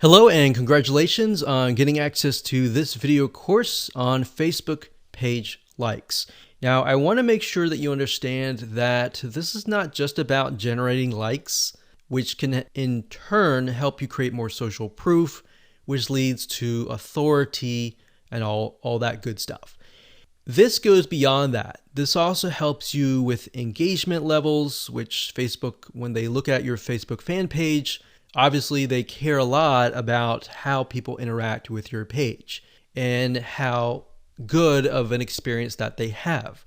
Hello and congratulations on getting access to this video course on Facebook page likes. Now, I want to make sure that you understand that this is not just about generating likes, which can in turn help you create more social proof, which leads to authority and all that good stuff. This goes beyond that. This also helps you with engagement levels, which Facebook, when they look at your Facebook fan page, obviously they care a lot about how people interact with your page and how good of an experience that they have.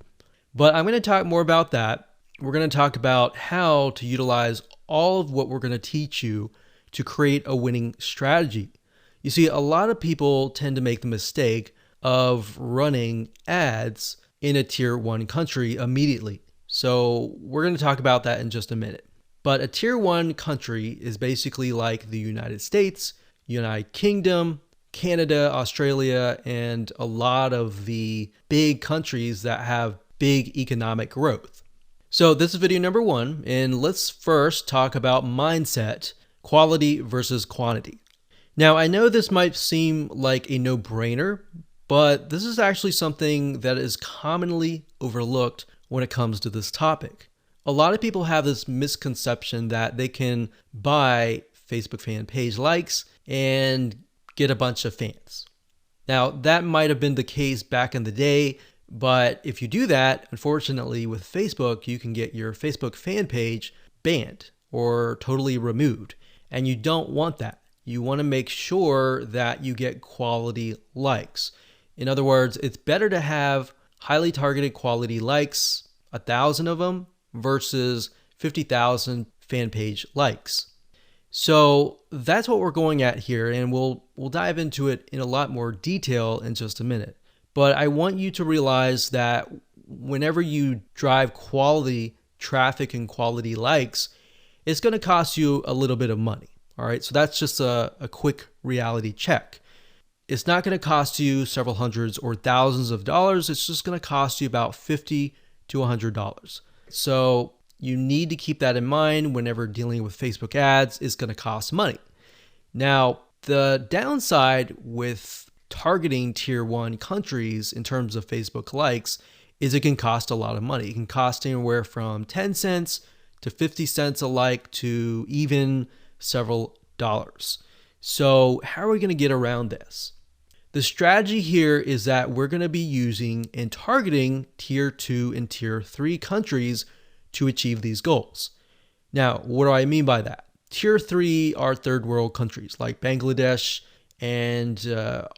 But I'm going to talk more about that. We're going to talk about how to utilize all of what we're going to teach you to create a winning strategy. You see, a lot of people tend to make the mistake of running ads in a tier 1 country immediately. So we're going to talk about that in just a minute. But a tier 1 country is basically like the United States, United Kingdom, Canada, Australia, and a lot of the big countries that have big economic growth. So this is video number 1, and let's first talk about mindset, quality versus quantity. Now, I know this might seem like a no-brainer, but this is actually something that is commonly overlooked when it comes to this topic. A lot of people have this misconception that they can buy Facebook fan page likes and get a bunch of fans. Now, that might have been the case back in the day, but if you do that, unfortunately with Facebook, you can get your Facebook fan page banned or totally removed. And you don't want that. You want to make sure that you get quality likes. In other words, it's better to have highly targeted quality likes, 1,000 of them, versus 50,000 fan page likes. So that's what we're going at here, and we'll dive into it in a lot more detail in just a minute. But I want you to realize that whenever you drive quality traffic and quality likes, it's going to cost you a little bit of money. All right, so that's just a quick reality check. It's not going to cost you several hundreds or thousands of dollars. It's just going to cost you about $50 to $100. So you need to keep that in mind whenever dealing with Facebook ads. It's going to cost money. Now, the downside with targeting tier 1 countries in terms of Facebook likes is it can cost a lot of money. It can cost anywhere from 10 cents to 50 cents a like to even several dollars. So how are we going to get around this? The strategy here is that we're going to be using and targeting tier 2 and tier 3 countries to achieve these goals. Now, what do I mean by that? Tier 3 are third world countries like Bangladesh and a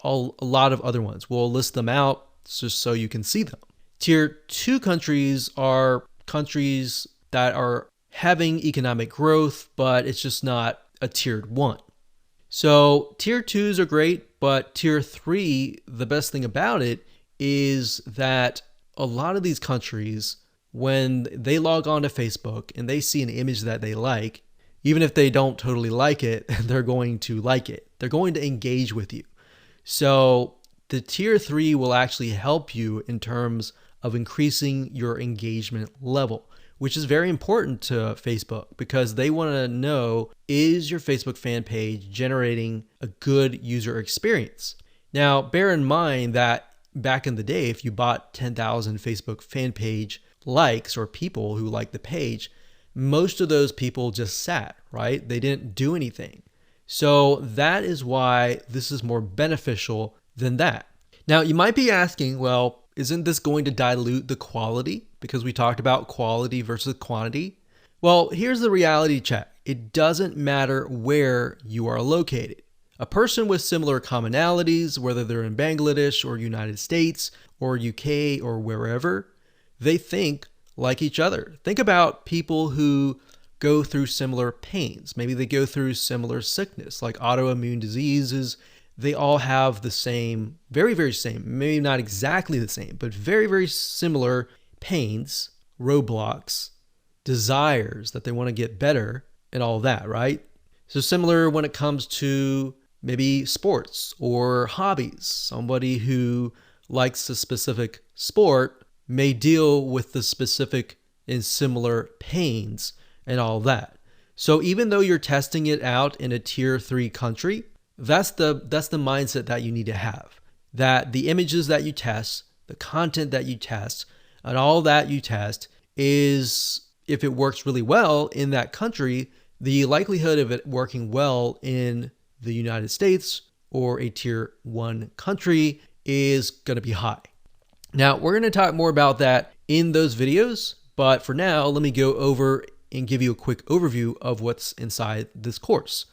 lot of other ones. We'll list them out just so you can see them. Tier 2 countries are countries that are having economic growth, but it's just not a tiered 1. So tier 2s are great, but tier 3, the best thing about it is that a lot of these countries, when they log on to Facebook and they see an image that they like, even if they don't totally like it, they're going to like it. They're going to engage with you. So the tier 3 will actually help you in terms of increasing your engagement level, which is very important to Facebook because they want to know, is your Facebook fan page generating a good user experience? Now, bear in mind that back in the day, if you bought 10,000 Facebook fan page likes or people who like the page, most of those people just sat, right? They didn't do anything. So that is why this is more beneficial than that. Now, you might be asking, well, isn't this going to dilute the quality? Because we talked about quality versus quantity. Well, here's the reality check. It doesn't matter where you are located. A person with similar commonalities, whether they're in Bangladesh or United States or UK or wherever, they think like each other. Think about people who go through similar pains. Maybe they go through similar sickness, like autoimmune diseases. They all have the same, very, very same, maybe not exactly the same, but very, very similar pains, roadblocks, desires that they want to get better and all that, right? So similar when it comes to maybe sports or hobbies. Somebody who likes a specific sport may deal with the specific and similar pains and all that. So even though you're testing it out in a tier 3 country, That's the mindset that you need to have. That the images that you test, the content that you test, and all that you test is, if it works really well in that country, the likelihood of it working well in the United States or a tier 1 country is going to be high. Now, we're going to talk more about that in those videos, but for now, let me go over and give you a quick overview of what's inside this course.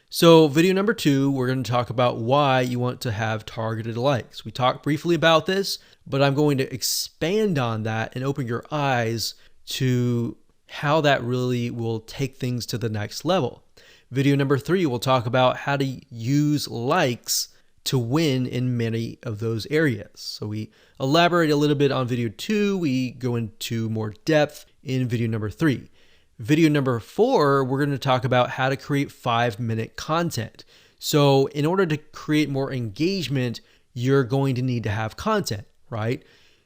So video number 2, we're going to talk about why you want to have targeted likes. We talked briefly about this, but I'm going to expand on that and open your eyes to how that really will take things to the next level. Video number 3, we'll talk about how to use likes to win in many of those areas. So we elaborate a little bit on video 2. We go into more depth in video number 3. Video number 4, we're going to talk about how to create 5-minute content. So in order to create more engagement, you're going to need to have content, right?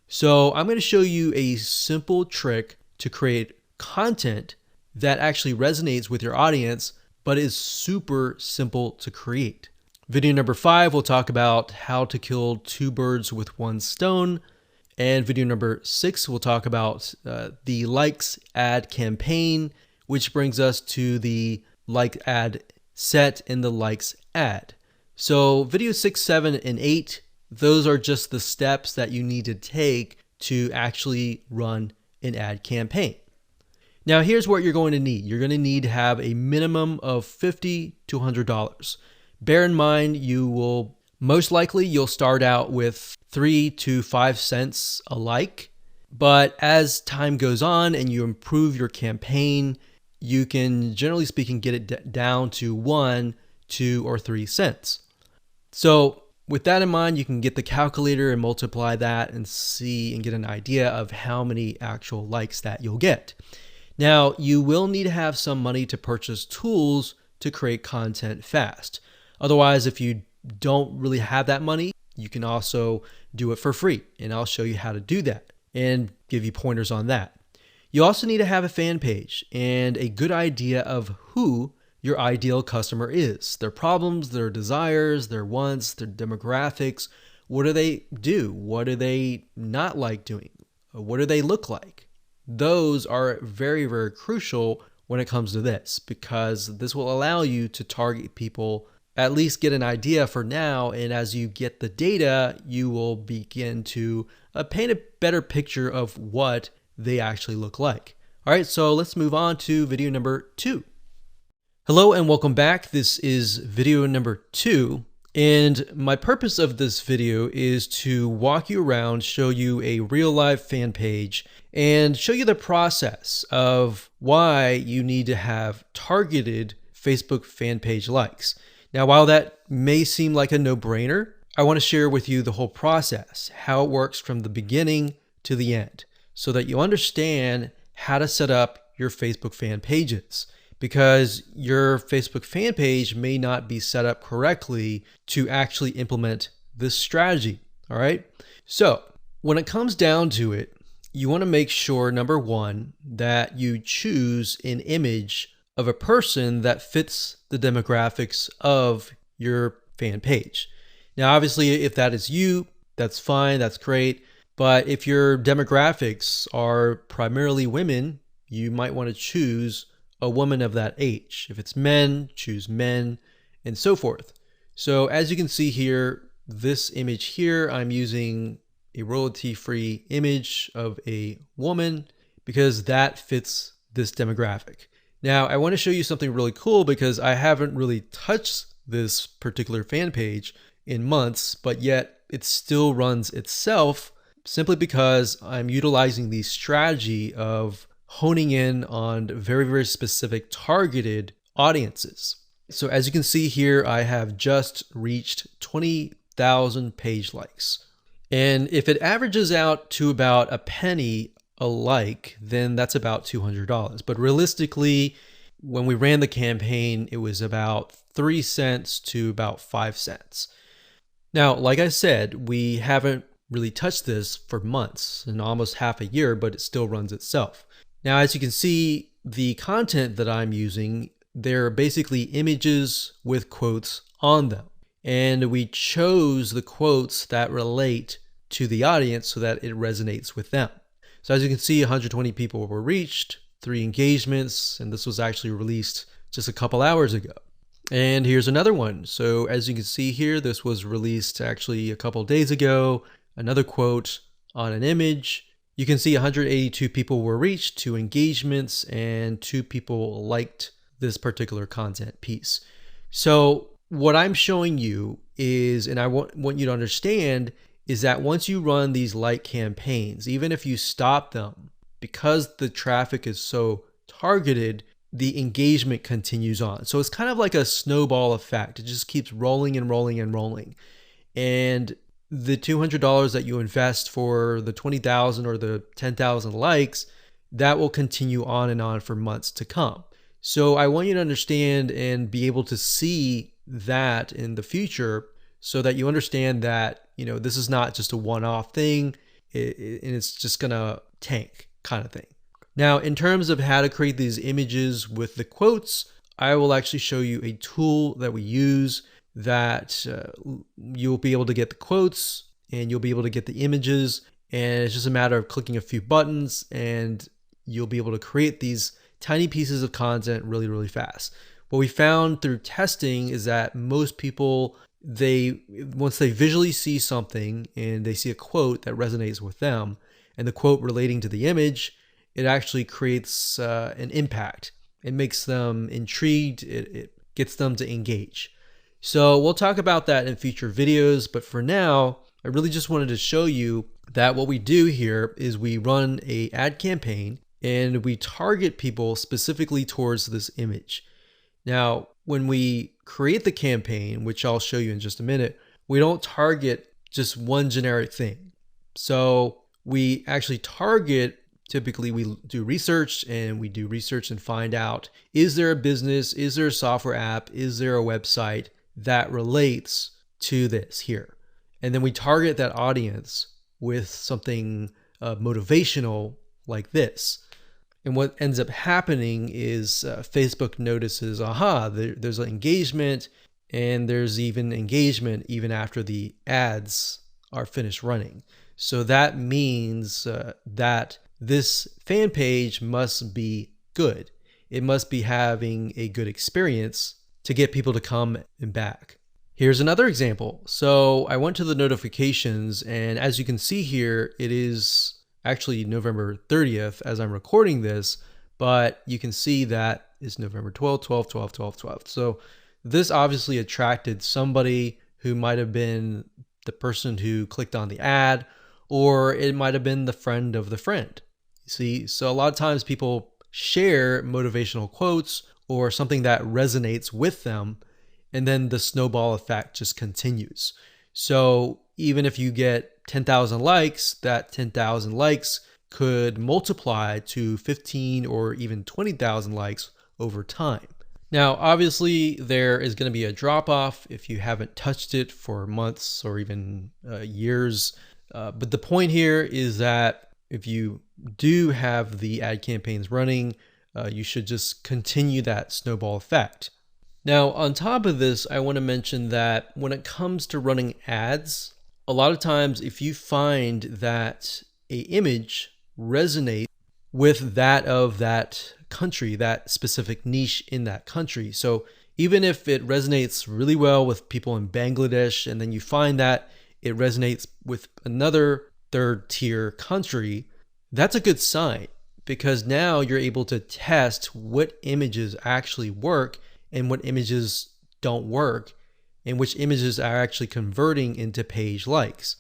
So I'm going to show you a simple trick to create content that actually resonates with your audience, but is super simple to create. Video number 5, we'll talk about how to kill 2 birds with 1 stone. And video number 6, we'll talk about the likes ad campaign, which brings us to the like ad set and the likes ad. So video 6, 7, and 8, those are just the steps that you need to take to actually run an ad campaign. Now, here's what you're going to need. You're going to need to have a minimum of $50 to $100. Bear in mind, you'll start out with 3 to 5 cents a like, but as time goes on and you improve your campaign, you can, generally speaking, get it down to 1, 2, or 3 cents. So with that in mind, you can get the calculator and multiply that and see and get an idea of how many actual likes that you'll get. Now, you will need to have some money to purchase tools to create content fast. Otherwise, if you don't really have that money, you can also do it for free. And I'll show you how to do that and give you pointers on that. You also need to have a fan page and a good idea of who your ideal customer is, their problems, their desires, their wants, their demographics. What do they do? What do they not like doing? What do they look like? Those are very, very crucial when it comes to this, because this will allow you to target people, at least get an idea for now. And as you get the data, you will begin to paint a better picture of what they actually look like. All right, so let's move on to video number 2. Hello and welcome back. This is video number 2. And my purpose of this video is to walk you around, show you a real life fan page, and show you the process of why you need to have targeted Facebook fan page likes. Now, while that may seem like a no-brainer, I want to share with you the whole process, how it works from the beginning to the end, so that you understand how to set up your Facebook fan pages. Because your Facebook fan page may not be set up correctly to actually implement this strategy, all right? So when it comes down to it, you want to make sure, number 1, that you choose an image of a person that fits the demographics of your fan page. Now, obviously, if that is you, that's fine, that's great. But if your demographics are primarily women, you might want to choose a woman of that age. If it's men, choose men, and so forth. So as you can see here, this image here, I'm using a royalty-free image of a woman because that fits this demographic. Now, I want to show you something really cool because I haven't really touched this particular fan page in months, but yet it still runs itself simply because I'm utilizing the strategy of honing in on very, very specific targeted audiences. So as you can see here, I have just reached 20,000 page likes. And if it averages out to about a penny a like, then that's about $200. But realistically, when we ran the campaign, it was about 3 cents to about 5 cents. Now, like I said, we haven't really touched this for months and almost half a year, but it still runs itself. Now, as you can see, the content that I'm using they're basically images with quotes on them. And we chose the quotes that relate to the audience so that it resonates with them. So as you can see, 120 people were reached, 3 engagements, and this was actually released just a couple hours ago. And here's another one. So as you can see here, this was released actually a couple days ago. Another quote on an image. You can see 182 people were reached, 2 engagements, and 2 people liked this particular content piece. So what I'm showing you is, and I want you to understand, is that once you run these like campaigns, even if you stop them, because the traffic is so targeted, the engagement continues on. So it's kind of like a snowball effect. It just keeps rolling and rolling and rolling. And the $200 that you invest for the 20,000 or the 10,000 likes, that will continue on and on for months to come. So I want you to understand and be able to see that in the future so that you understand that, this is not just a one-off thing and it's just gonna tank kind of thing. Now, in terms of how to create these images with the quotes, I will actually show you a tool that we use that you'll be able to get the quotes and you'll be able to get the images, and it's just a matter of clicking a few buttons and you'll be able to create these tiny pieces of content really, really fast. What we found through testing is that most people, once they visually see something and they see a quote that resonates with them and the quote relating to the image, it actually creates an impact. It makes them intrigued. It gets them to engage. So we'll talk about that in future videos, but for now, I really just wanted to show you that what we do here is we run an ad campaign and we target people specifically towards this image. Now, when we create the campaign, which I'll show you in just a minute, we don't target just one generic thing. So we actually target, typically we do research and find out, is there a business, is there a software app, is there a website that relates to this here? And then we target that audience with something motivational like this. And what ends up happening is Facebook notices, there's an engagement, and there's even engagement even after the ads are finished running. So that means that this fan page must be good. It must be having a good experience to get people to come and back. Here's another example. So I went to the notifications, and as you can see here, it is actually November 30th as I'm recording this, but you can see that it's November 12th, 12th, 12th, 12th, 12th. So this obviously attracted somebody who might have been the person who clicked on the ad, or it might have been the friend of the friend. See, so a lot of times people share motivational quotes or something that resonates with them, and then the snowball effect just continues. So even if you get 10,000 likes, that 10,000 likes could multiply to 15 or even 20,000 likes over time. Now, obviously, there is going to be a drop off if you haven't touched it for months or even years. But the point here is that if you do have the ad campaigns running, you should just continue that snowball effect. Now, on top of this, I want to mention that when it comes to running ads, a lot of times if you find that an image resonates with that of that country, that specific niche in that country. So even if it resonates really well with people in Bangladesh, and then you find that it resonates with another third tier country, that's a good sign, because now you're able to test what images actually work and what images don't work, and which images are actually converting into page likes.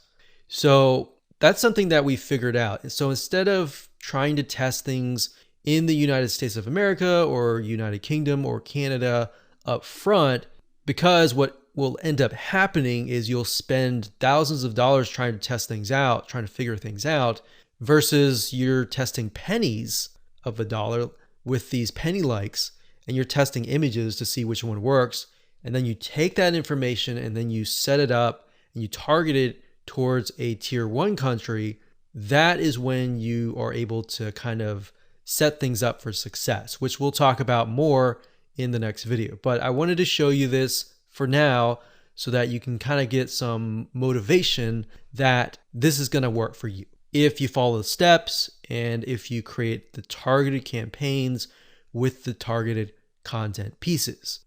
So that's something that we figured out. So instead of trying to test things in the United States of America or United Kingdom or Canada up front, because what will end up happening is you'll spend thousands of dollars trying to test things out, trying to figure things out, versus you're testing pennies of a dollar with these penny likes, and you're testing images to see which one works. And then you take that information and then you set it up and you target it towards a tier 1 country. That is when you are able to kind of set things up for success, which we'll talk about more in the next video. But I wanted to show you this for now so that you can kind of get some motivation that this is going to work for you if you follow the steps and if you create the targeted campaigns with the targeted content pieces.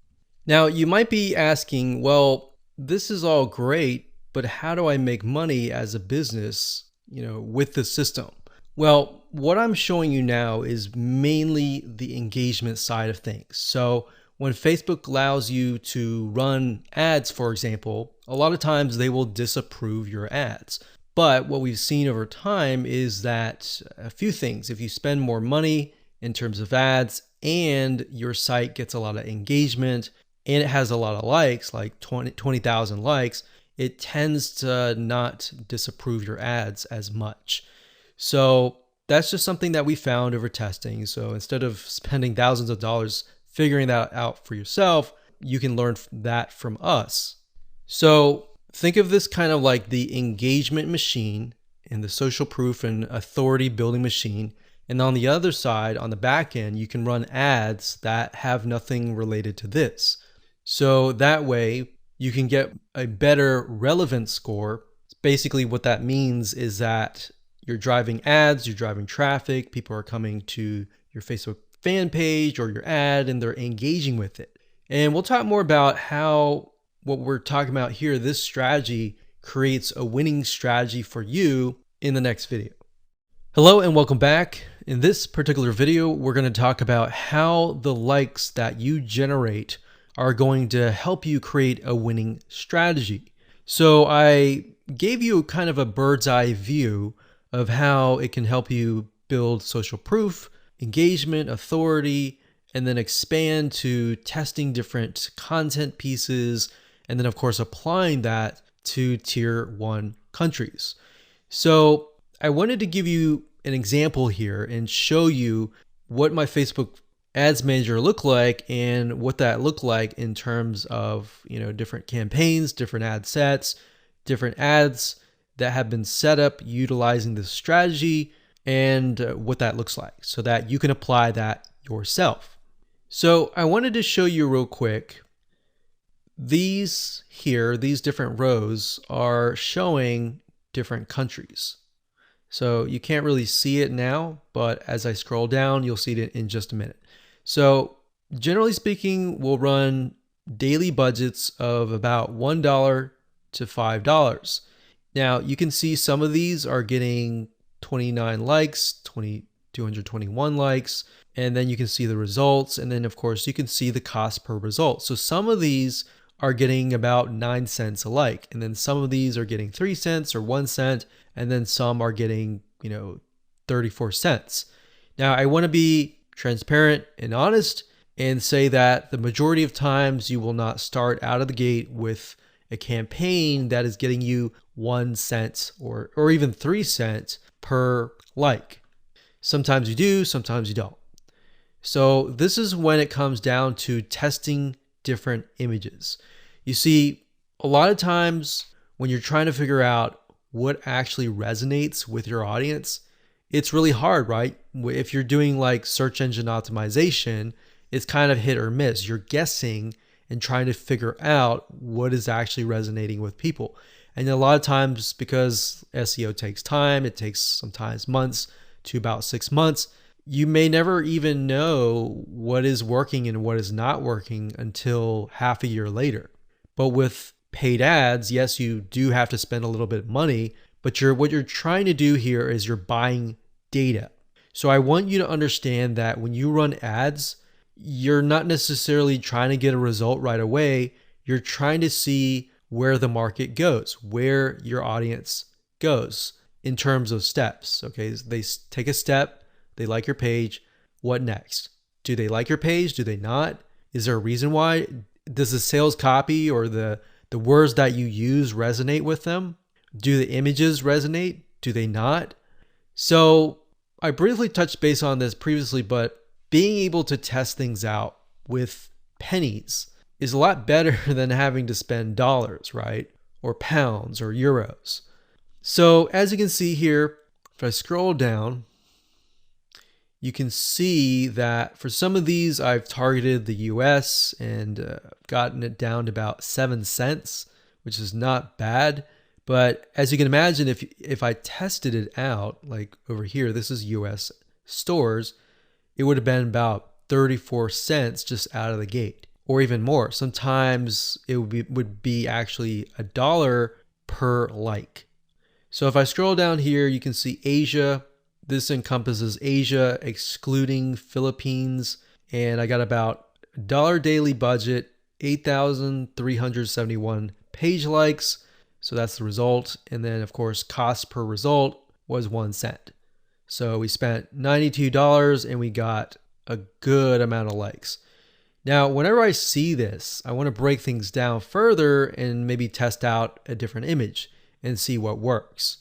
Now, you might be asking, well, this is all great, but how do I make money as a business, with the system? Well, what I'm showing you now is mainly the engagement side of things. So when Facebook allows you to run ads, for example, a lot of times they will disapprove your ads. But what we've seen over time is that a few things, if you spend more money in terms of ads and your site gets a lot of engagement and it has a lot of likes, like 20,000 likes, it tends to not disapprove your ads as much. So that's just something that we found over testing. So instead of spending thousands of dollars figuring that out for yourself, you can learn that from us. So think of this kind of like the engagement machine and the social proof and authority building machine. And on the other side, on the back end, you can run ads that have nothing related to this. So that way you can get a better relevance score. Basically what that means is that you're driving ads, you're driving traffic, people are coming to your Facebook fan page or your ad and they're engaging with it. And we'll talk more about how what we're talking about here, this strategy creates a winning strategy for you in the next video. Hello and welcome back. In this particular video, we're going to talk about how the likes that you generate are going to help you create a winning strategy. So I gave you kind of a bird's eye view of how it can help you build social proof, engagement, authority, and then expand to testing different content pieces, and then of course applying that to tier 1 countries. So I wanted to give you an example here and show you what my Facebook Ads Manager looked like and what that looked like in terms of different campaigns, different ad sets, different ads that have been set up utilizing this strategy, and what that looks like so that you can apply that yourself. So I wanted to show you real quick. These different rows are showing different countries. So you can't really see it now, but as I scroll down, you'll see it in just a minute. So generally speaking, we'll run daily budgets of about $1 to $5. Now you can see some of these are getting 29 likes, 221 likes, and then you can see the results. And then of course you can see the cost per result. So some of these are getting about 9 cents a like. And then some of these are getting 3 cents or 1 cent. And then some are getting, 34 cents. Now I want to be transparent and honest and say that the majority of times you will not start out of the gate with a campaign that is getting you 1 cent or even 3 cents per like. Sometimes you do, sometimes you don't. So this is when it comes down to testing different images. You see, a lot of times when you're trying to figure out what actually resonates with your audience, it's really hard, right? If you're doing like search engine optimization, it's kind of hit or miss. You're guessing and trying to figure out what is actually resonating with people. And a lot of times, because SEO takes time, it takes sometimes months to about 6 months, you may never even know what is working and what is not working until half a year later. But with paid ads, yes, you do have to spend a little bit of money, but what you're trying to do here is you're buying data. So I want you to understand that when you run ads, you're not necessarily trying to get a result right away. You're trying to see where the market goes, where your audience goes in terms of steps. Okay, they take a step, they like your page. What next? Do they like your page? Do they not? Is there a reason why? Does the sales copy or the words that you use resonate with them? Do the images resonate? Do they not? So I briefly touched base on this previously, but being able to test things out with pennies is a lot better than having to spend dollars, right? Or pounds or euros. So as you can see here, if I scroll down, you can see that for some of these, I've targeted the US and gotten it down to about 7 cents, which is not bad. But as you can imagine, if I tested it out, like over here, this is US stores, it would have been about 34 cents just out of the gate, or even more. Sometimes it would be actually $1 per like. So if I scroll down here, you can see Asia. This encompasses Asia, excluding Philippines. And I got about $1 daily budget, 8,371 page likes. So that's the result. And then, of course, cost per result was 1 cent. So we spent $92 and we got a good amount of likes. Now, whenever I see this, I want to break things down further and maybe test out a different image and see what works.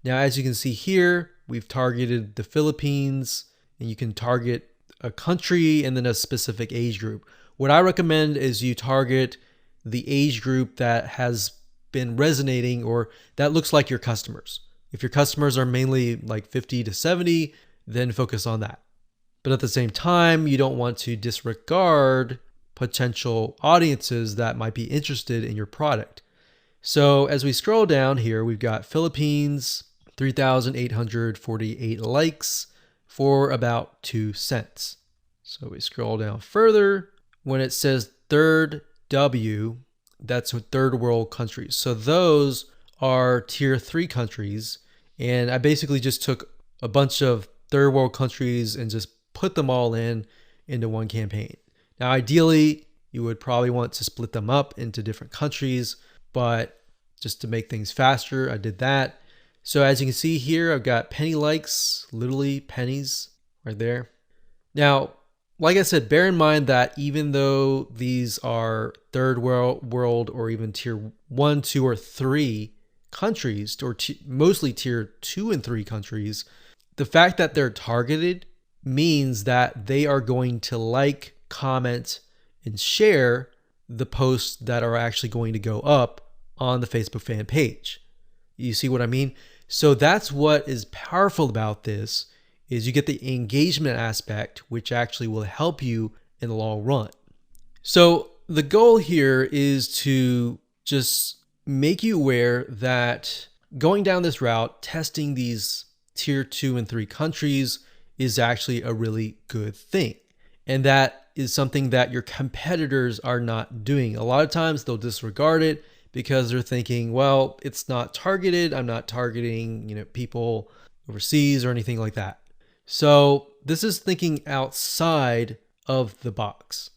Now, as you can see here, we've targeted the Philippines, and you can target a country and then a specific age group. What I recommend is you target the age group that has been resonating or that looks like your customers. If your customers are mainly like 50 to 70, then focus on that. But at the same time, you don't want to disregard potential audiences that might be interested in your product. So as we scroll down here, we've got Philippines, 3,848 likes for about 2 cents. So we scroll down further. When it says third W, that's third world countries. So those are tier 3 countries. And I basically just took a bunch of third world countries and just put them all into one campaign. Now, ideally, you would probably want to split them up into different countries, but just to make things faster, I did that. So as you can see here, I've got penny likes, literally pennies right there. Now, like I said, bear in mind that even though these are third world or even tier 1, 2, or 3 countries, or mostly tier 2 and 3 countries, the fact that they're targeted means that they are going to like, comment, and share the posts that are actually going to go up on the Facebook fan page. You see what I mean? So that's what is powerful about this, is you get the engagement aspect, which actually will help you in the long run. So the goal here is to just make you aware that going down this route, testing these tier 2 and 3 countries is actually a really good thing. And that is something that your competitors are not doing. A lot of times they'll disregard it because they're thinking, well, it's not targeted. I'm not targeting, people overseas or anything like that. So this is thinking outside of the box.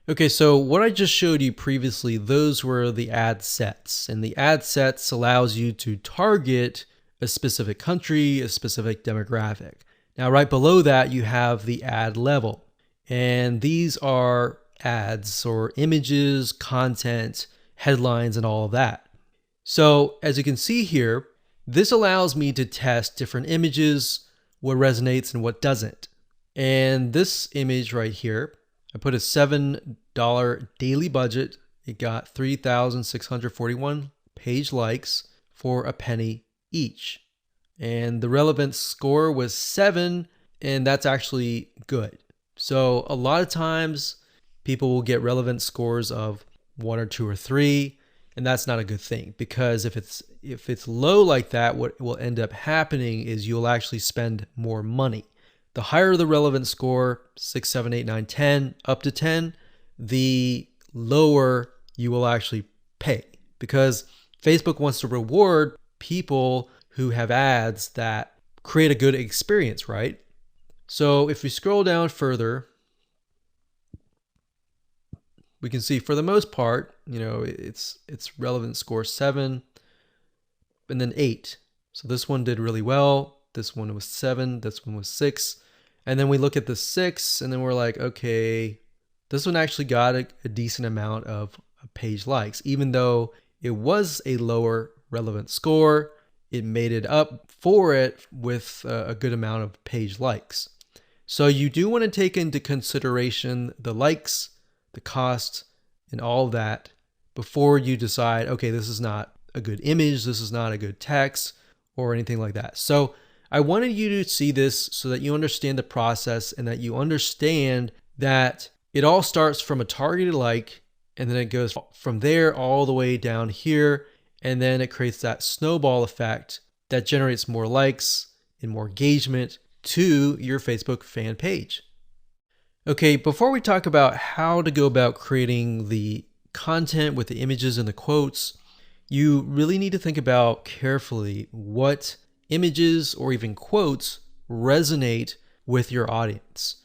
Okay, so what I just showed you previously, those were the ad sets. And the ad sets allows you to target a specific country, a specific demographic. Now, right below that, you have the ad level. And these are ads or images, content, headlines, and all of that. So as you can see here, this allows me to test different images, what resonates and what doesn't. And this image right here, I put a $7 daily budget. It got 3,641 page likes for a penny each. And the relevance score was 7, and that's actually good. So a lot of times people will get relevance scores of 1 or 2 or 3, and that's not a good thing, because if it's low like that, what will end up happening is you'll actually spend more money. The higher the relevance score, 6, 7, 8, 9, 10, up to 10, the lower you will actually pay, because Facebook wants to reward people who have ads that create a good experience, right? So if we scroll down further, we can see for the most part, it's relevant score 7 and then 8. So this one did really well. This one was 7. This one was 6. And then we look at the 6 and then we're like, okay, this one actually got a decent amount of page likes. Even though it was a lower relevant score, it made it up for it with a good amount of page likes. So you do want to take into consideration the likes, the cost, and all of that before you decide, okay, this is not a good image, this is not a good text, or anything like that. So I wanted you to see this so that you understand the process and that you understand that it all starts from a targeted like, and then it goes from there all the way down here. And then it creates that snowball effect that generates more likes and more engagement to your Facebook fan page. Okay, before we talk about how to go about creating the content with the images and the quotes, you really need to think about carefully what images or even quotes resonate with your audience.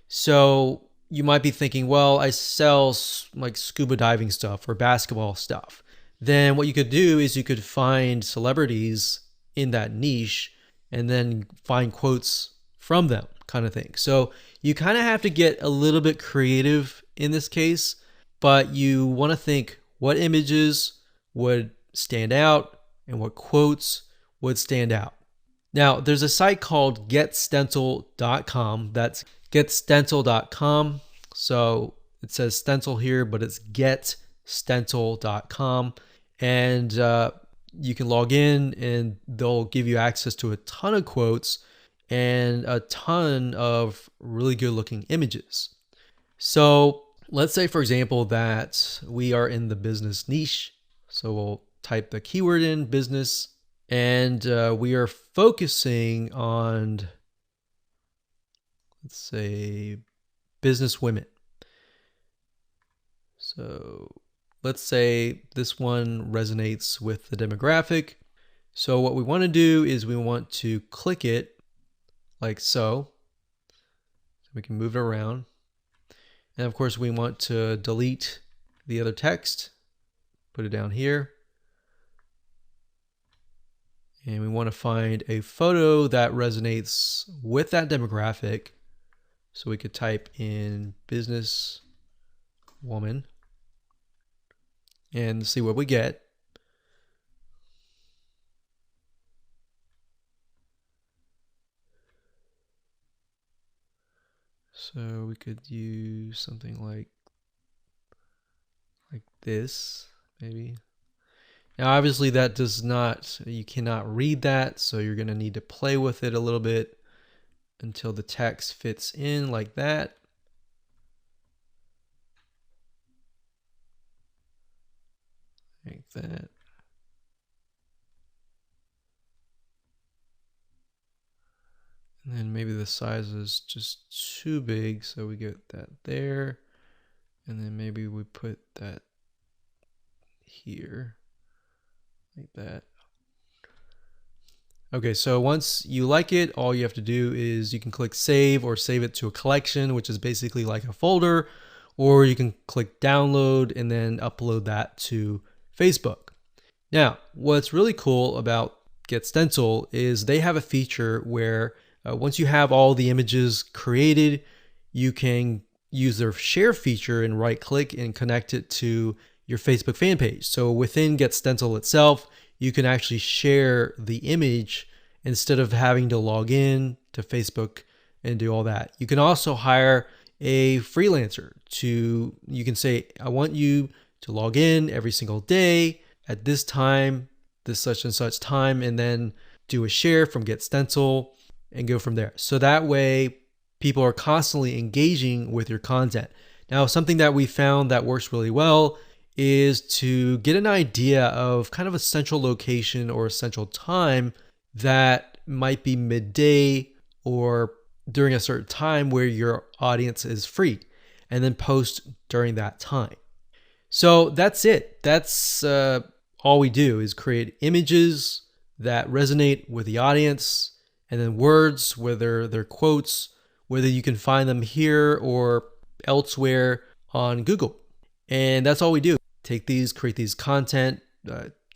So you might be thinking, well, I sell like scuba diving stuff or basketball stuff. Then what you could do is you could find celebrities in that niche and then find quotes from them, kind of thing. So you kind of have to get a little bit creative in this case, but you want to think what images would stand out and what quotes would stand out. Now, there's a site called getstencil.com. That's getstencil.com. So it says stencil here, but it's getstencil.com. And you can log in and they'll give you access to a ton of quotes and a ton of really good looking images. So let's say, for example, that we are in the business niche. So we'll type the keyword in business, and we are focusing on, let's say, business women. So let's say this one resonates with the demographic. So what we want to do is we want to click it like so. So we can move it around. And of course we want to delete the other text, put it down here. And we want to find a photo that resonates with that demographic. So we could type in business woman and see what we get. So we could use something like this, maybe. Now, obviously that does not, you cannot read that. So you're going to need to play with it a little bit until the text fits in like that. Like that. And then maybe the size is just too big, so we get that there. And then maybe we put that here, like that. Okay, so once you like it, all you have to do is you can click save or save it to a collection, which is basically like a folder, or you can click download and then upload that to Facebook. Now, what's really cool about GetStencil is they have a feature where once you have all the images created, you can use their share feature and right click and connect it to your Facebook fan page. So within GetStencil itself, you can actually share the image instead of having to log in to Facebook and do all that. You can also hire a freelancer you can say, I want you to log in every single day at this time, this such and such time, and then do a share from GetStencil and go from there. So that way people are constantly engaging with your content. Now, something that we found that works really well is to get an idea of kind of a central location or a central time that might be midday or during a certain time where your audience is free, and then post during that time. So that's it. That's all we do is create images that resonate with the audience, and then words, whether they're quotes, whether you can find them here or elsewhere on Google. And that's all we do. Take these, create these content,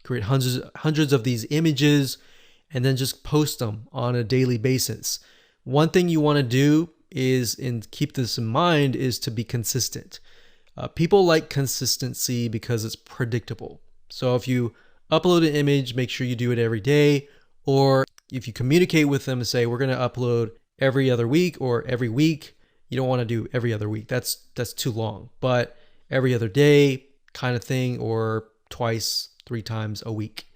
create hundreds of these images, and then just post them on a daily basis. One thing you want to do is, and keep this in mind, is to be consistent. People like consistency because it's predictable. So if you upload an image, make sure you do it every day. Or if you communicate with them and say, we're going to upload every other week or every week, you don't want to do every other week. That's too long. But every other day kind of thing, or twice, 3 times a week.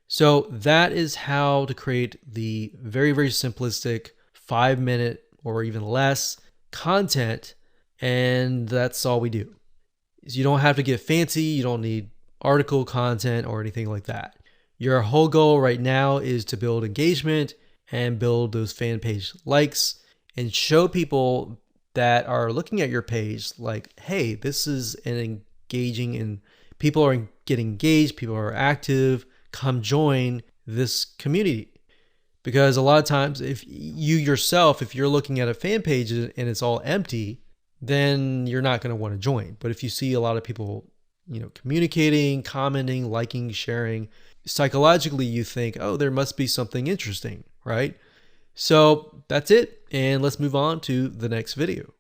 So that is how to create the very, very simplistic 5-minute or even less content. And that's all we do. You don't have to get fancy. You don't need article content or anything like that. Your whole goal right now is to build engagement and build those fan page likes and show people that are looking at your page like, hey, this is an engaging and people are getting engaged, people are active, come join this community. Because a lot of times if you're looking at a fan page and it's all empty, then you're not going to want to join. But if you see a lot of people, communicating, commenting, liking, sharing, psychologically you think, oh, there must be something interesting, right? So that's it. And let's move on to the next video.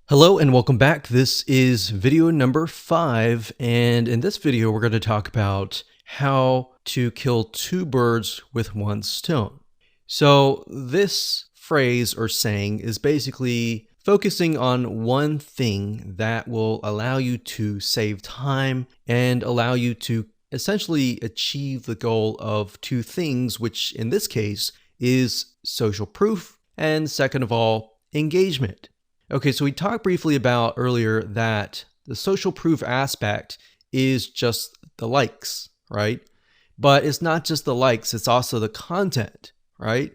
Hello and welcome back. This is video number 5. And in this video, we're going to talk about how to kill 2 birds with 1 stone. So this phrase or saying is basically focusing on one thing that will allow you to save time and allow you to essentially achieve the goal of 2 things, which in this case is social proof and, second of all, engagement. Okay, so we talked briefly about earlier that the social proof aspect is just the likes, right? But it's not just the likes, it's also the content, right?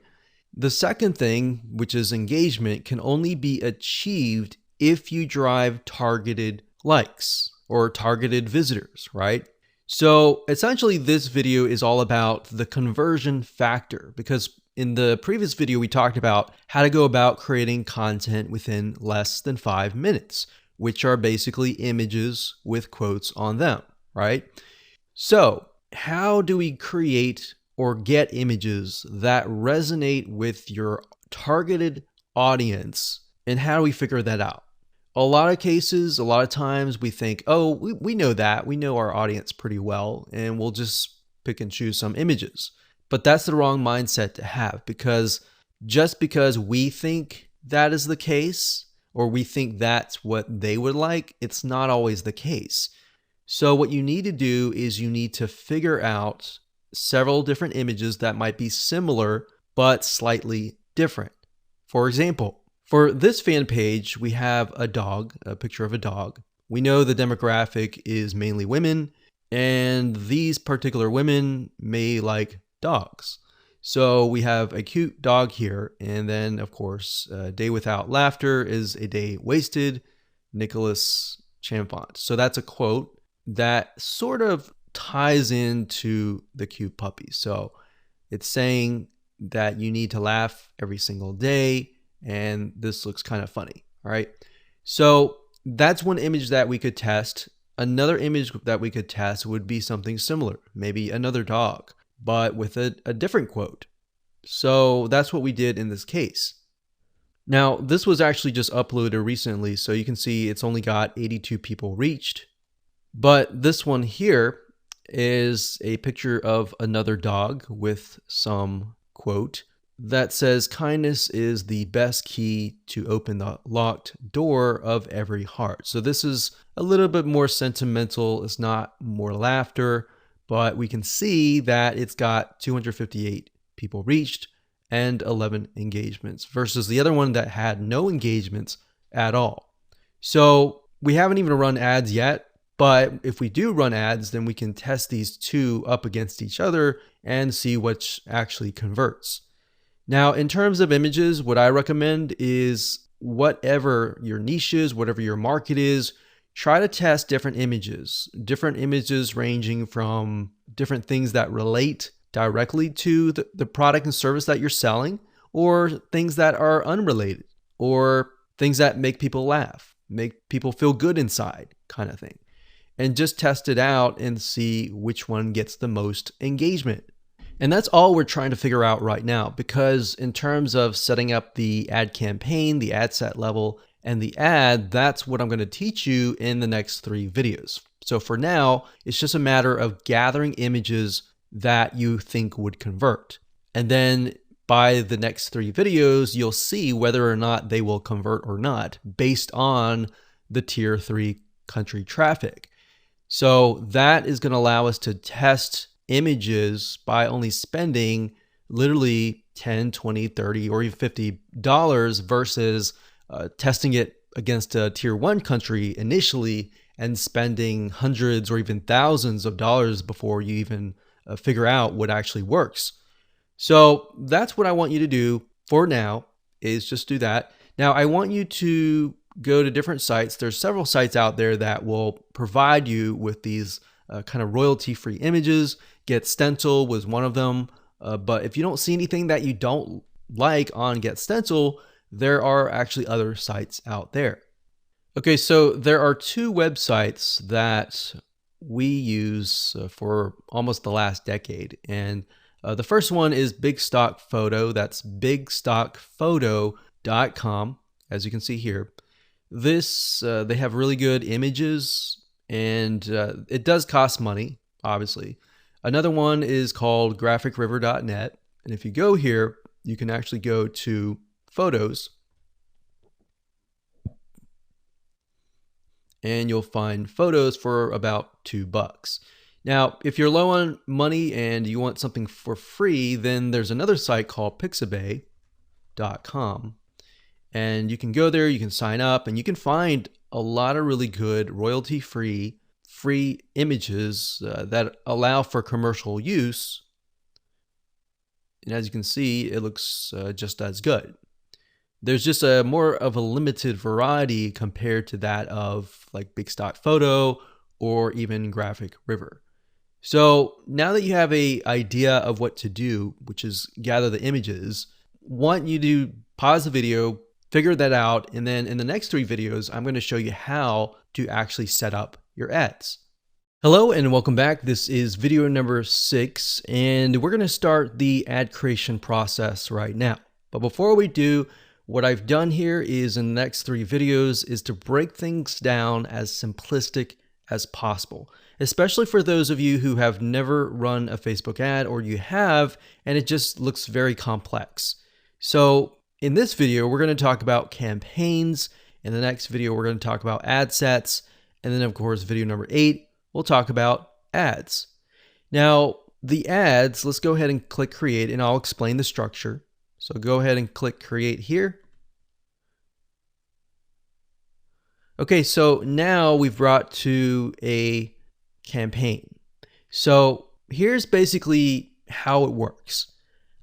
The second thing, which is engagement, can only be achieved if you drive targeted likes or targeted visitors, right? So essentially this video is all about the conversion factor, because in the previous video we talked about how to go about creating content within less than 5 minutes, which are basically images with quotes on them, right? So how do we create or get images that resonate with your targeted audience, and how do we figure that out? A lot of times we think, oh, we know that. We know our audience pretty well, and we'll just pick and choose some images. But that's the wrong mindset to have, because just because we think that is the case, or we think that's what they would like, it's not always the case. So what you need to do is you need to figure out several different images that might be similar but slightly different. For example, for this fan page, we have a dog, a picture of a dog. We know the demographic is mainly women, and these particular women may like dogs. So we have a cute dog here, and then of course, a day without laughter is a day wasted, Nicholas Chamfont. So that's a quote that sort of ties into the cute puppy. So it's saying that you need to laugh every single day, and this looks kind of funny, all right? So that's one image that we could test. Another image that we could test would be something similar, maybe another dog, but with a different quote. So that's what we did in this case. Now, this was actually just uploaded recently, so you can see it's only got 82 people reached. But this one here is a picture of another dog with some quote that says, kindness is the best key to open the locked door of every heart. So this is a little bit more sentimental. It's not more laughter, but we can see that it's got 258 people reached and 11 engagements versus the other one that had no engagements at all. So we haven't even run ads yet. But if we do run ads, then we can test these 2 up against each other and see which actually converts. Now, in terms of images, what I recommend is whatever your niche is, whatever your market is, try to test different images ranging from different things that relate directly to the product and service that you're selling, or things that are unrelated, or things that make people laugh, make people feel good inside, kind of thing. And just test it out and see which one gets the most engagement. And that's all we're trying to figure out right now, because in terms of setting up the ad campaign, the ad set level, and the ad, that's what I'm going to teach you in the next 3 videos. So for now, it's just a matter of gathering images that you think would convert. And then by the next 3 videos, you'll see whether or not they will convert or not based on the tier 3 country traffic. So that is going to allow us to test images by only spending literally 10, 20, 30, or even $50 versus testing it against a tier 1 country initially and spending hundreds or even thousands of dollars before you even figure out what actually works. So that's what I want you to do for now, is just do that. Now I want you to go to different sites. There's several sites out there that will provide you with these kind of royalty-free images. Get Stencil was one of them. But if you don't see anything that you don't like on Get Stencil, there are actually other sites out there. Okay, so there are two websites that we use for almost the last decade. And the first one is Big Stock Photo. That's bigstockphoto.com, as you can see here. This, they have really good images, and it does cost money, obviously. Another one is called graphicriver.net. And if you go here, you can actually go to Photos, and you'll find photos for about $2. Now, if you're low on money and you want something for free, then there's another site called pixabay.com. And you can go there, you can sign up, and you can find a lot of really good royalty-free images that allow for commercial use. And as you can see, it looks just as good. There's just a more of a limited variety compared to that of like Big Stock Photo or even Graphic River. So now that you have an idea of what to do, which is gather the images, want you to pause the video, figure that out, and then in the next 3 videos, I'm going to show you how to actually set up your ads. Hello and welcome back. This is video number 6, and we're going to start the ad creation process right now. But before we do, what I've done here is in the next 3 videos is to break things down as simplistic as possible, especially for those of you who have never run a Facebook ad, or you have and it just looks very complex. So in this video, we're going to talk about campaigns. In the next video, we're going to talk about ad sets. And then of course, video number 8, we'll talk about ads. Now the ads, let's go ahead and click create, and I'll explain the structure. So go ahead and click create here. Okay, so now we've brought to a campaign. So here's basically how it works.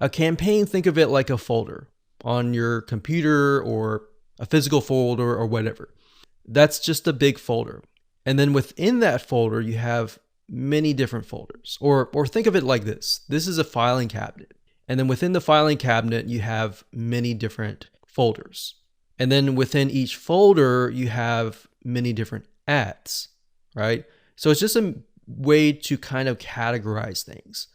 A campaign, think of it like a folder on your computer or a physical folder or whatever. That's just a big folder. And then within that folder, you have many different folders. Or think of it like this. This is a filing cabinet. And then within the filing cabinet, you have many different folders. And then within each folder, you have many different ads, right? So it's just a way to kind of categorize things.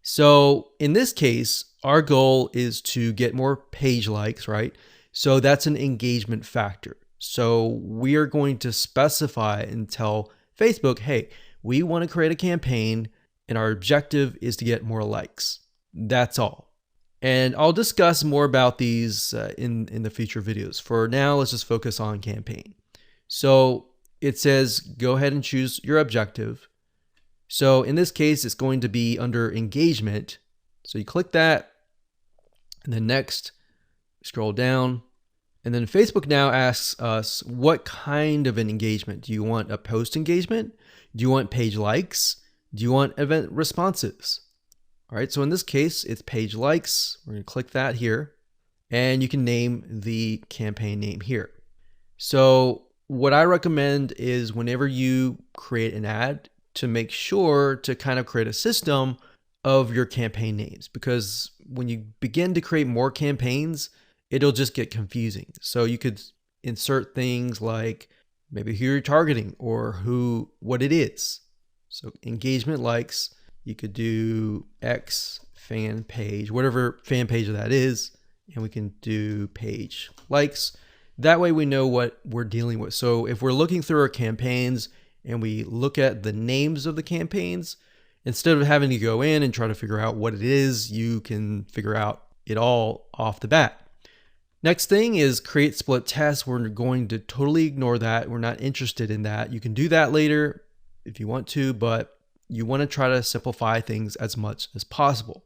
So in this case, our goal is to get more page likes, right? So that's an engagement factor. So we are going to specify and tell Facebook, hey, we want to create a campaign and our objective is to get more likes. That's all. And I'll discuss more about these in the future videos. For now, let's just focus on campaign. So it says, go ahead and choose your objective. So in this case, it's going to be under engagement. So you click that, and then next, scroll down. And then Facebook now asks us, what kind of an engagement? Do you want a post engagement? Do you want page likes? Do you want event responses? All right, so in this case, it's page likes. We're going to click that here, and you can name the campaign name here. So what I recommend is whenever you create an ad, to make sure to kind of create a system of your campaign names, because when you begin to create more campaigns, it'll just get confusing. So you could insert things like maybe who you're targeting or what it is. So engagement likes. You could do X fan page, whatever fan page that is, and we can do page likes. That way we know what we're dealing with. So if we're looking through our campaigns and we look at the names of the campaigns, instead of having to go in and try to figure out what it is, you can figure out it all off the bat. Next thing is create split tests. We're going to totally ignore that. We're not interested in that. You can do that later if you want to, but you want to try to simplify things as much as possible.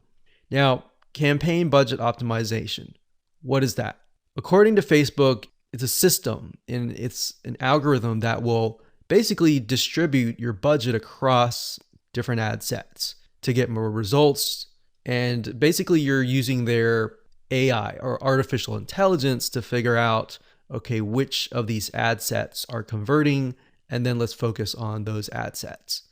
Now, campaign budget optimization. What is that? According to Facebook, it's a system and it's an algorithm that will basically distribute your budget across different ad sets to get more results. And basically you're using their AI or artificial intelligence to figure out, okay, which of these ad sets are converting, and then let's focus on those ad sets.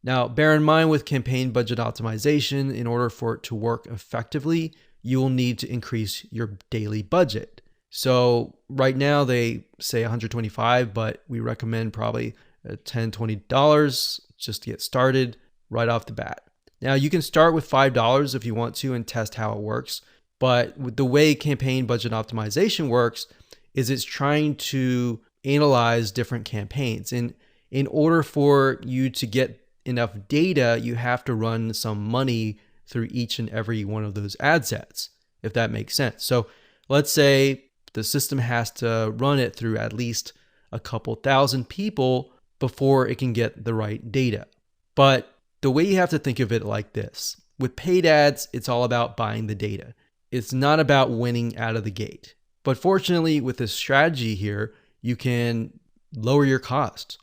Now, bear in mind with campaign budget optimization, in order for it to work effectively, you will need to increase your daily budget. So right now they say $125, but we recommend probably $10, $20 just to get started right off the bat. Now you can start with $5 if you want to and test how it works. But with the way campaign budget optimization works is it's trying to analyze different campaigns. And in order for you to get enough data, you have to run some money through each and every one of those ad sets, if that makes sense. So let's say the system has to run it through at least a couple thousand people before it can get the right data. But the way you have to think of it like this, with paid ads, it's all about buying the data. It's not about winning out of the gate. But fortunately, with this strategy here, you can lower your costs.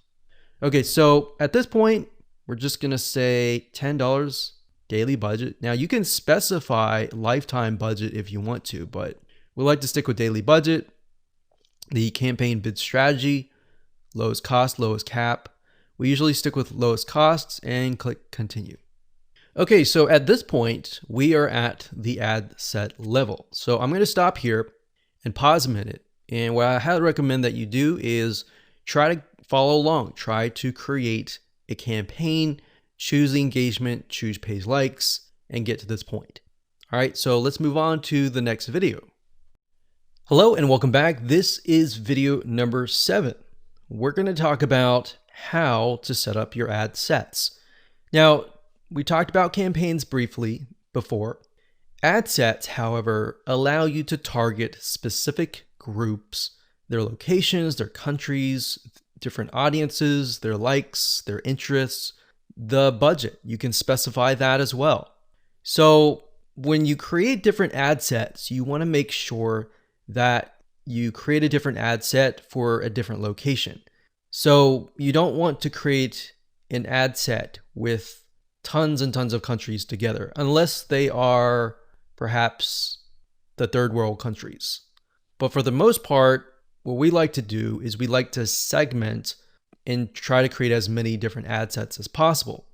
Okay, so at this point, we're just gonna say $10 daily budget. Now you can specify lifetime budget if you want to, but we like to stick with daily budget. The campaign bid strategy, lowest cost, lowest cap. We usually stick with lowest costs and click continue. Okay, so at this point, we are at the ad set level. So I'm gonna stop here and pause a minute. And what I highly recommend that you do is try to follow along. Try to create a campaign, choose the engagement, choose page likes, and get to this point. All right, so let's move on to the next video. Hello and welcome back. This is video number 7. We're going to talk about how to set up your ad sets. Now, we talked about campaigns briefly before. Ad sets, however, allow you to target specific groups, their locations, their countries, different audiences, their likes, their interests, the budget. You can specify that as well. So when you create different ad sets, you want to make sure that you create a different ad set for a different location. So you don't want to create an ad set with tons and tons of countries together, unless they are perhaps the third world countries. But for the most part, what we like to do is we like to segment and try to create as many different ad sets as possible.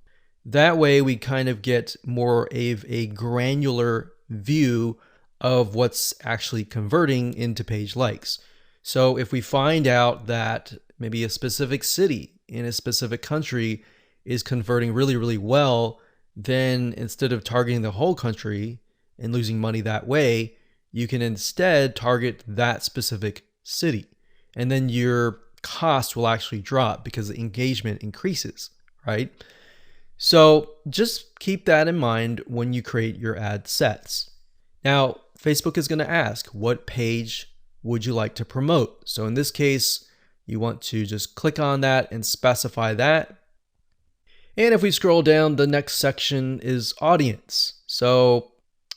That way we kind of get more of a granular view of what's actually converting into page likes. So if we find out that maybe a specific city in a specific country is converting really, really well, then instead of targeting the whole country and losing money that way, you can instead target that specific city. And then your cost will actually drop because the engagement increases, right? So just keep that in mind when you create your ad sets. Now, Facebook is going to ask, what page would you like to promote? So in this case, you want to just click on that and specify that. And if we scroll down, the next section is audience. So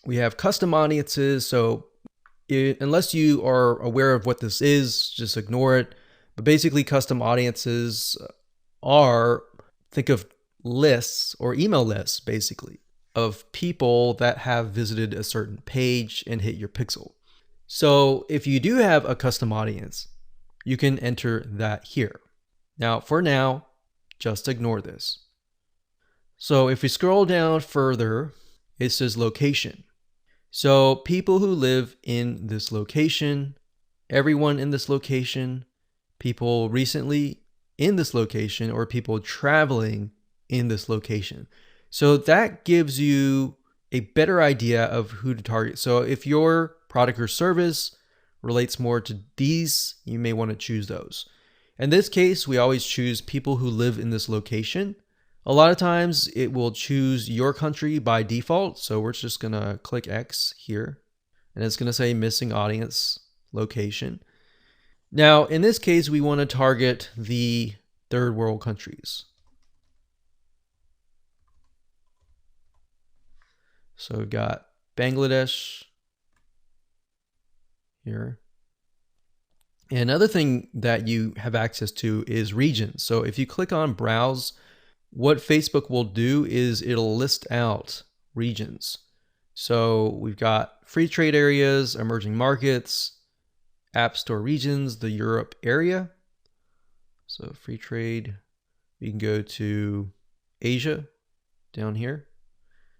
we have custom audiences. So unless you are aware of what this is, just ignore it. But basically custom audiences are, think of lists or email lists basically of people that have visited a certain page and hit your pixel. So if you do have a custom audience, you can enter that here. Now, for now, just ignore this. So if we scroll down further, it says location. So people who live in this location, everyone in this location, people recently in this location, or people traveling in this location. So that gives you a better idea of who to target. So if your product or service relates more to these, you may want to choose those. In this case, we always choose people who live in this location. A lot of times it will choose your country by default. So we're just going to click X here and it's going to say missing audience location. Now, in this case, we want to target the third world countries. So we've got Bangladesh here. And another thing that you have access to is regions. So if you click on browse, what Facebook will do is it'll list out regions. So we've got free trade areas, emerging markets, app store regions, the Europe area. So free trade, you can go to Asia down here.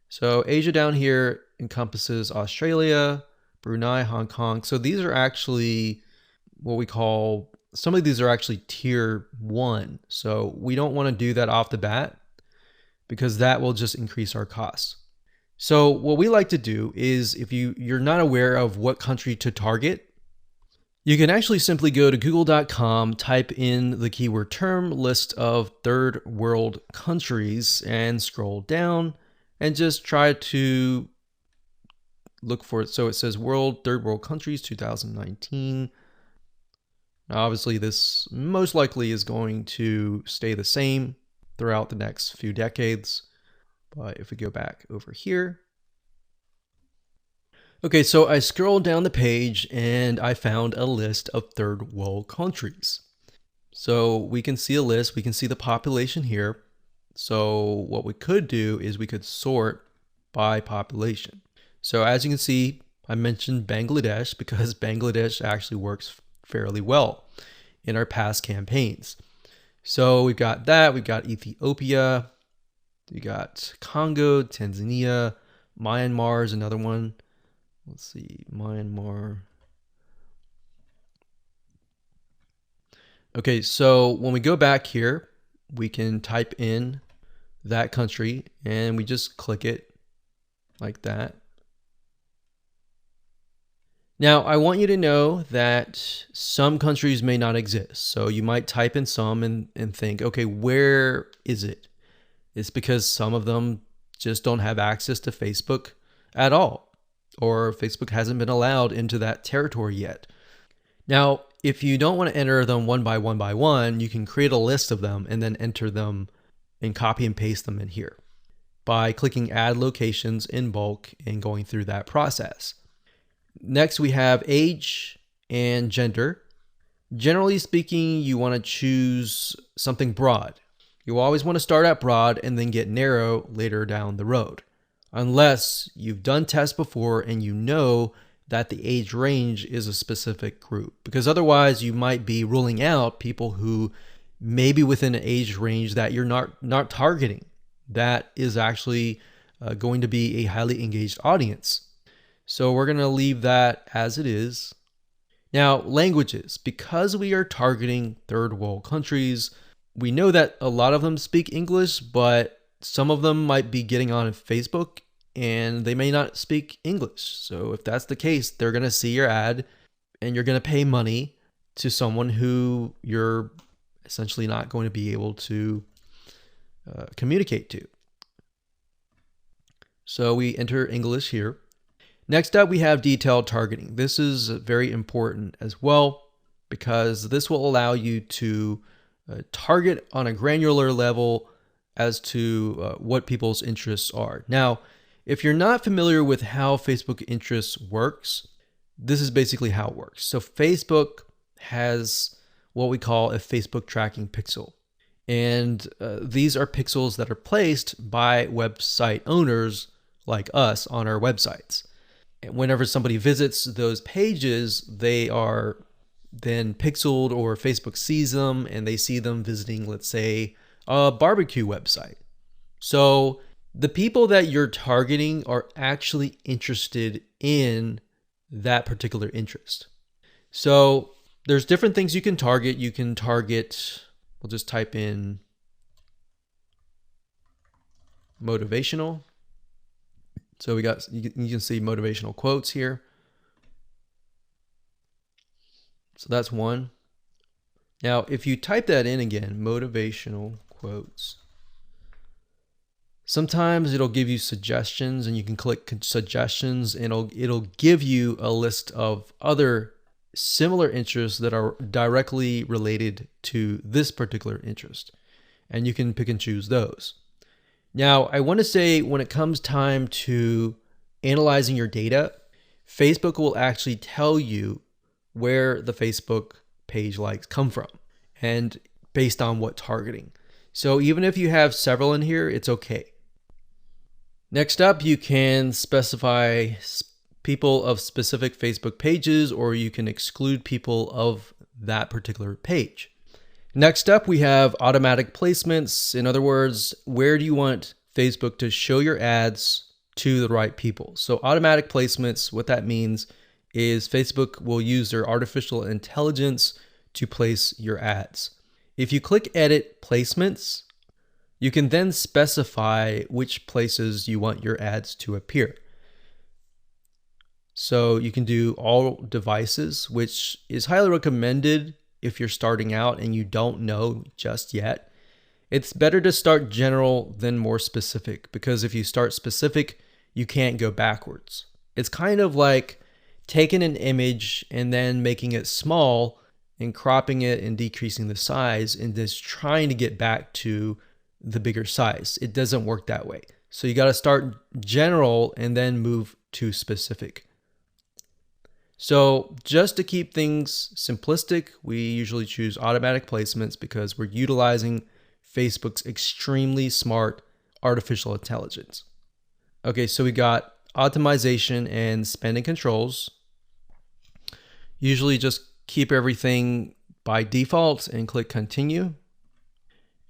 So Asia down here encompasses Australia, Brunei, Hong Kong. So these are actually what we call, some of these are actually tier 1. So we don't want to do that off the bat because that will just increase our costs. So what we like to do is, if you're not aware of what country to target, you can actually simply go to google.com, type in the keyword term, list of third world countries, and scroll down and just try to look for it. So it says third world countries 2019. Now, obviously, this most likely is going to stay the same throughout the next few decades. But if we go back over here. Okay, so I scrolled down the page and I found a list of third world countries. So we can see a list, we can see the population here. So what we could do is we could sort by population. So as you can see, I mentioned Bangladesh because Bangladesh actually works fairly well in our past campaigns. So we've got that, we've got Ethiopia, we got Congo, Tanzania, Myanmar is another one. Let's see, Myanmar. Okay, so when we go back here, we can type in that country and we just click it like that. Now, I want you to know that some countries may not exist. So you might type in some and think, okay, where is it? It's because some of them just don't have access to Facebook at all, or Facebook hasn't been allowed into that territory yet. Now, if you don't want to enter them one by one, you can create a list of them and then enter them and copy and paste them in here by clicking add locations in bulk and going through that process. Next, we have age and gender. Generally speaking, you want to choose something broad. You always want to start out broad and then get narrow later down the road, unless you've done tests before and you know that the age range is a specific group, because otherwise you might be ruling out people who may be within an age range that you're not targeting. That is actually going to be a highly engaged audience. So we're going to leave that as it is. Now, languages. Because we are targeting third world countries, we know that a lot of them speak English, but some of them might be getting on Facebook and they may not speak English. So if that's the case, they're going to see your ad and you're going to pay money to someone who you're essentially not going to be able to communicate to. So we enter English here. Next up, we have detailed targeting. This is very important as well because this will allow you to target on a granular level as to what people's interests are. Now, if you're not familiar with how Facebook interests works, this is basically how it works. So Facebook has what we call a Facebook tracking pixel. And these are pixels that are placed by website owners like us on our websites. And whenever somebody visits those pages, they are then pixeled, or Facebook sees them and they see them visiting, let's say, a barbecue website. So the people that you're targeting are actually interested in that particular interest. So there's different things you can target. You can target, we'll just type in motivational. So you can see motivational quotes here. So that's one. Now, if you type that in again, motivational quotes, sometimes it'll give you suggestions and you can click suggestions and it'll give you a list of other similar interests that are directly related to this particular interest. And you can pick and choose those. Now, I want to say when it comes time to analyzing your data, Facebook will actually tell you where the Facebook page likes come from and based on what targeting. So even if you have several in here, it's okay. Next up, you can specify people of specific Facebook pages, or you can exclude people of that particular page. Next up, we have automatic placements. In other words, where do you want Facebook to show your ads to the right people? So automatic placements, what that means is Facebook will use their artificial intelligence to place your ads. If you click Edit Placements, you can then specify which places you want your ads to appear. So you can do all devices, which is highly recommended if you're starting out and you don't know just yet. It's better to start general than more specific, because if you start specific, you can't go backwards. It's kind of like taking an image and then making it small and cropping it and decreasing the size and just trying to get back to the bigger size. It doesn't work that way. So you got to start general and then move to specific. So just to keep things simplistic, we usually choose automatic placements because we're utilizing Facebook's extremely smart artificial intelligence. Okay, so we got optimization and spending controls. Usually just keep everything by default and click continue.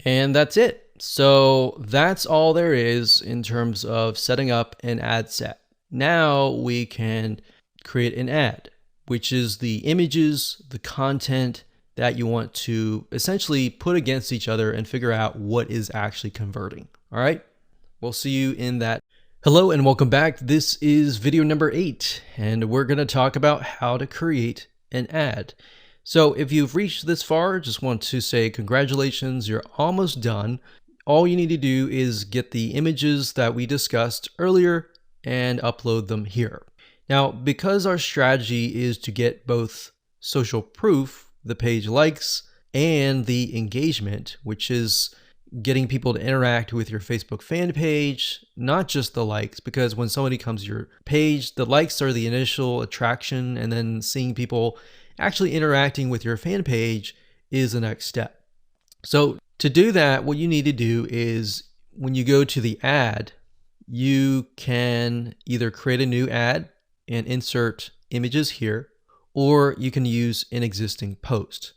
And that's it. So that's all there is in terms of setting up an ad set. Now we can create an ad, which is the images, the content that you want to essentially put against each other and figure out what is actually converting. All right, we'll see you in that. Hello and welcome back. This is video number 8, and we're going to talk about how to create an ad. So if you've reached this far, just want to say congratulations, you're almost done. All you need to do is get the images that we discussed earlier and upload them here. Now, because our strategy is to get both social proof, the page likes, and the engagement, which is getting people to interact with your Facebook fan page, not just the likes, because when somebody comes to your page, the likes are the initial attraction, and then seeing people actually interacting with your fan page is the next step. So to do that, what you need to do is when you go to the ad, you can either create a new ad and insert images here, or you can use an existing post.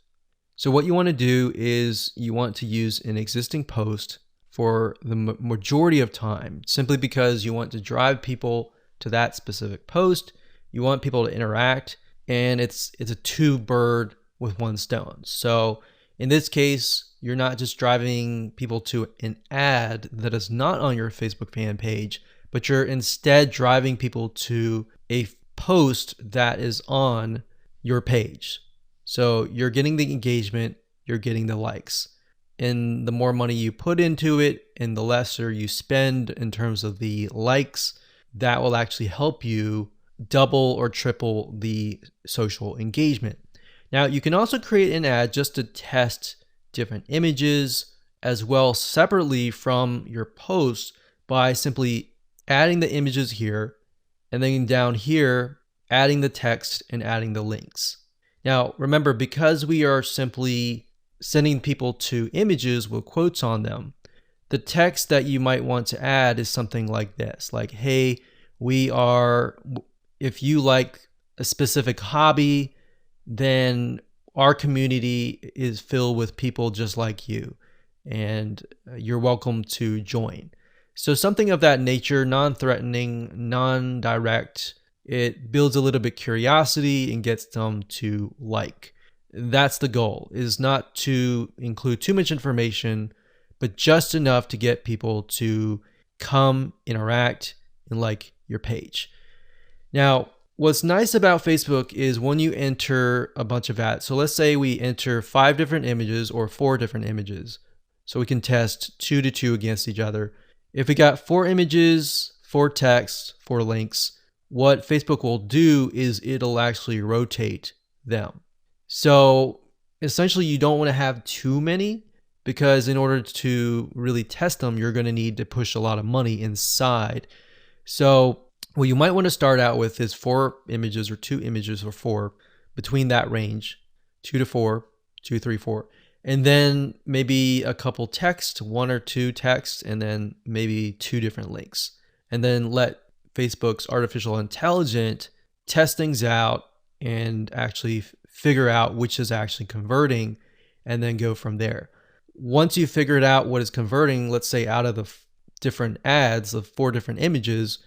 So what you want to do is you want to use an existing post for the majority of time, simply because you want to drive people to that specific post. You want people to interact, and it's a two bird with one stone. So in this case, you're not just driving people to an ad that is not on your Facebook fan page, but you're instead driving people to a post that is on your page. So you're getting the engagement, you're getting the likes. And the more money you put into it and the lesser you spend in terms of the likes, that will actually help you double or triple the social engagement. Now, you can also create an ad just to test different images as well separately from your post by simply adding the images here, and then down here, adding the text and adding the links. Now, remember, because we are simply sending people to images with quotes on them, the text that you might want to add is something like this, like, hey, if you like a specific hobby, then our community is filled with people just like you, and you're welcome to join. So something of that nature, non-threatening, non-direct. It builds a little bit curiosity and gets them to like. That's the goal, is not to include too much information, but just enough to get people to come, interact, and like your page. Now, what's nice about Facebook is when you enter a bunch of ads. So let's say we enter 5 different images or 4 different images. So we can test 2 to 2 against each other. If we got 4 images, 4 texts, 4 links, what Facebook will do is it'll actually rotate them. So essentially you don't want to have too many, because in order to really test them, you're going to need to push a lot of money inside. So what you might want to start out with is 4 images or 2 images or 4, between that range, 2 to 4, 2, 3, 4. And then maybe a couple text, 1 or 2 text, and then maybe 2 different links. And then let Facebook's artificial intelligence test things out and actually figure out which is actually converting, and then go from there. Once you figured out what is converting, let's say out of the different ads of 4 different images,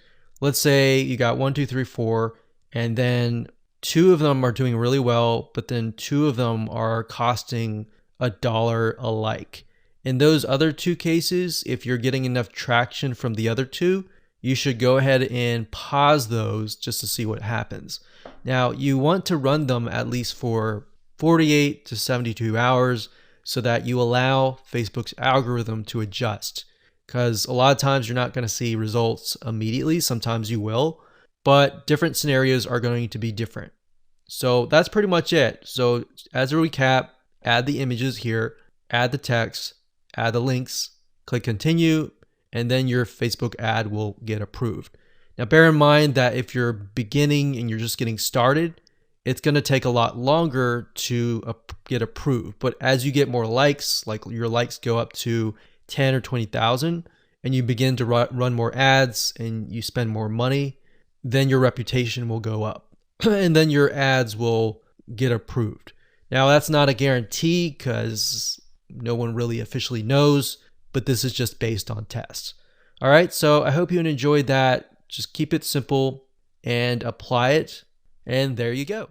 let's say you got 1, 2, 3, 4, and then 2 of them are doing really well, but then 2 of them are costing $1 a like. In those other 2 cases, if you're getting enough traction from the other 2, you should go ahead and pause those just to see what happens. Now, you want to run them at least for 48 to 72 hours so that you allow Facebook's algorithm to adjust. Because a lot of times you're not going to see results immediately. Sometimes you will, but different scenarios are going to be different. So that's pretty much it. So as a recap, add the images here, add the text, add the links, click continue, and then your Facebook ad will get approved. Now bear in mind that if you're beginning and you're just getting started, it's going to take a lot longer to get approved. But as you get more likes, like your likes go up to 10 or 20,000, and you begin to run more ads and you spend more money, then your reputation will go up and then your ads will get approved. Now that's not a guarantee because no one really officially knows, but this is just based on tests. All right, so I hope you enjoyed that. Just keep it simple and apply it, and there you go.